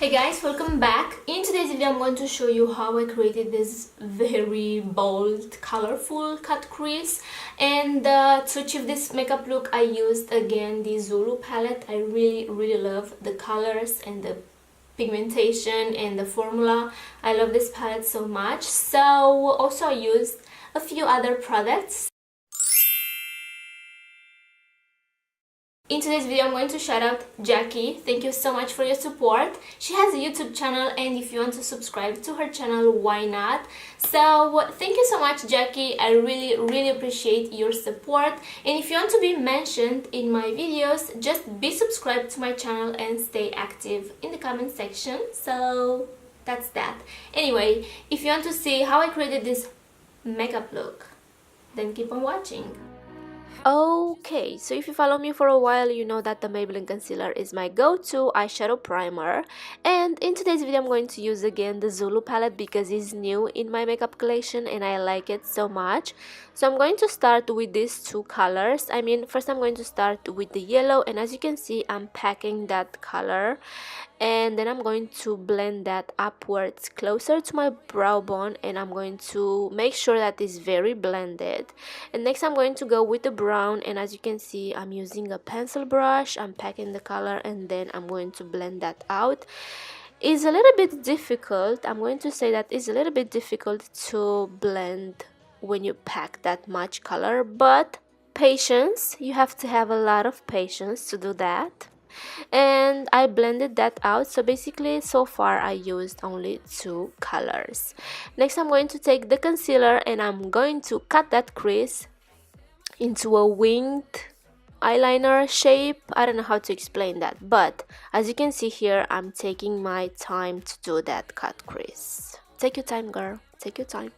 Hey guys, welcome back. In today's video I'm going to show you how I created this very bold, colorful cut crease, and to achieve this makeup look I used again the Zulu palette. I really love the colors and the pigmentation and the formula. I love this palette so much. So also I used a few other products. In today's video, I'm going to shout out Jackie. Thank you so much for your support. She has a YouTube channel, and if you want to subscribe to her channel, why not? So thank you so much, Jackie. I really appreciate your support. And if you want to be mentioned in my videos, just be subscribed to my channel and stay active in the comment section. So that's that. Anyway, if you want to see how I created this makeup look, then keep on watching. Okay, so if you follow me for a while, you know that the Maybelline concealer is my go-to eyeshadow primer, and in today's video I'm going to use again the Zulu palette because it's new in my makeup collection and I like it so much. So I'm going to start with these two colors. First I'm going to start with the yellow, and as you can see I'm packing that color, and then I'm going to blend that upwards closer to my brow bone, and I'm going to make sure that it's very blended. And next I'm going to go with the brown, and as you can see I'm using a pencil brush. I'm packing the color and then I'm going to blend that out. It's a little bit difficult. I'm going to say that it's a little bit difficult to blend when you pack that much color, but patience, you have to have a lot of patience to do that. And I blended that out. So basically so far I used only two colors. Next I'm going to take the concealer and I'm going to cut that crease into a winged eyeliner shape. I don't know how to explain that, but as you can see here I'm taking my time to do that cut crease. Take your time, girl, take your time.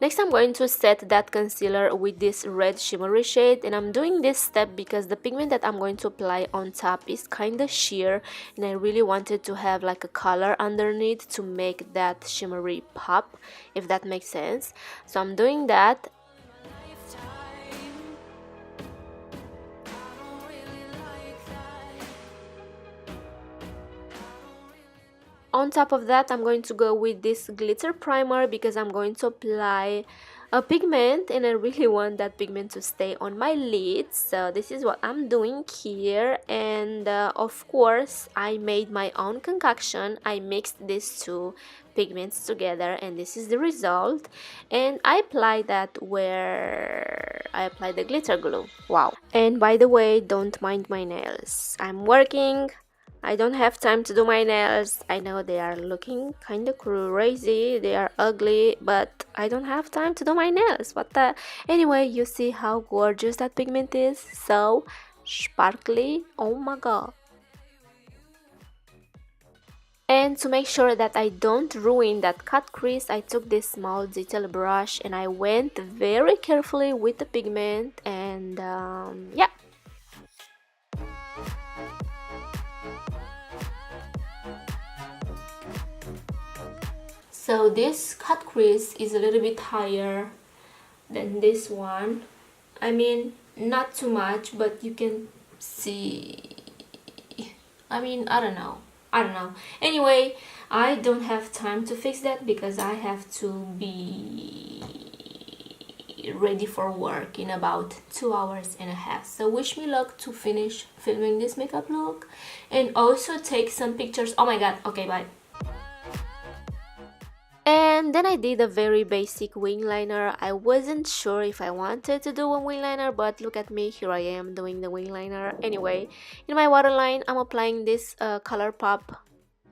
Next I'm going to set that concealer with this red shimmery shade, and I'm doing this step because the pigment that I'm going to apply on top is kind of sheer, and I really wanted to have like a color underneath to make that shimmery pop, if that makes sense. So I'm doing that. On top of that I'm going to go with this glitter primer because I'm going to apply a pigment, and I really want that pigment to stay on my lids. So this is what I'm doing here, and of course I made my own concoction. I mixed these two pigments together and this is the result, and I apply that where I apply the glitter glue. Wow. And by the way, don't mind my nails, I'm working. I don't have time to do my nails. I know they are looking kind of crazy, they are ugly, but I don't have time to do my nails. What the? Anyway, you see how gorgeous that pigment is? So sparkly, oh my god. And to make sure that I don't ruin that cut crease, I took this small detail brush and I went very carefully with the pigment, and yeah. So this cut crease is a little bit higher than this one. Not too much, but you can see. I don't know. Anyway, I don't have time to fix that because I have to be ready for work in about 2.5 hours. So wish me luck to finish filming this makeup look and also take some pictures. Oh my god, okay, bye. And then I did a very basic wing liner. I wasn't sure if I wanted to do a wing liner, but look at me, here I am doing the wing liner. Anyway, in my waterline I'm applying this ColourPop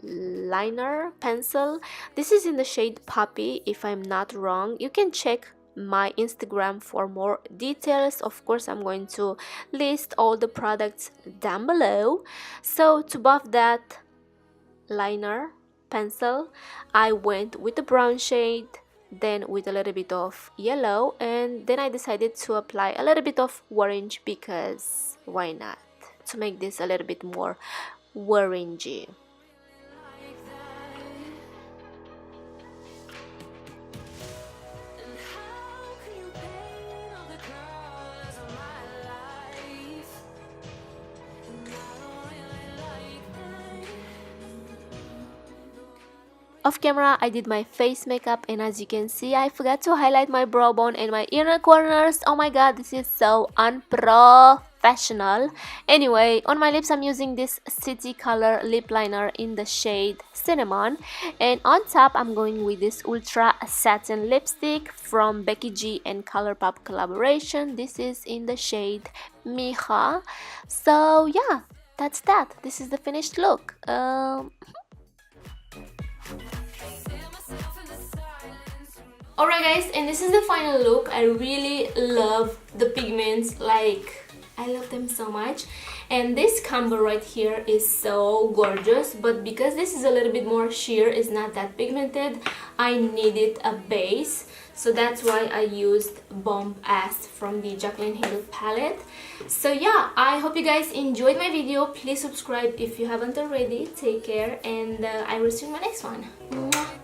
liner pencil. This is in the shade Poppy, if I'm not wrong. You can check my Instagram for more details. Of course, I'm going to list all the products down below. So to buff that liner pencil, I went with the brown shade, then with a little bit of yellow, and then I decided to apply a little bit of orange because why not, to make this a little bit more orangey. Off camera, I did my face makeup, and as you can see, I forgot to highlight my brow bone and my inner corners. Oh my god, this is so unprofessional. Anyway, on my lips, I'm using this City Color lip liner in the shade Cinnamon, and on top, I'm going with this Ultra Satin lipstick from Becky G and ColourPop collaboration. This is in the shade Mija. So yeah, that's that. This is the finished look. Alright guys, and this is the final look. I really love the pigments, like I love them so much. And this combo right here is so gorgeous, but because this is a little bit more sheer, it's not that pigmented, I needed a base. So that's why I used Bomb Ass from the Jaclyn Hill palette. So yeah, I hope you guys enjoyed my video. Please subscribe if you haven't already. Take care, and I will see you in my next one. Mwah.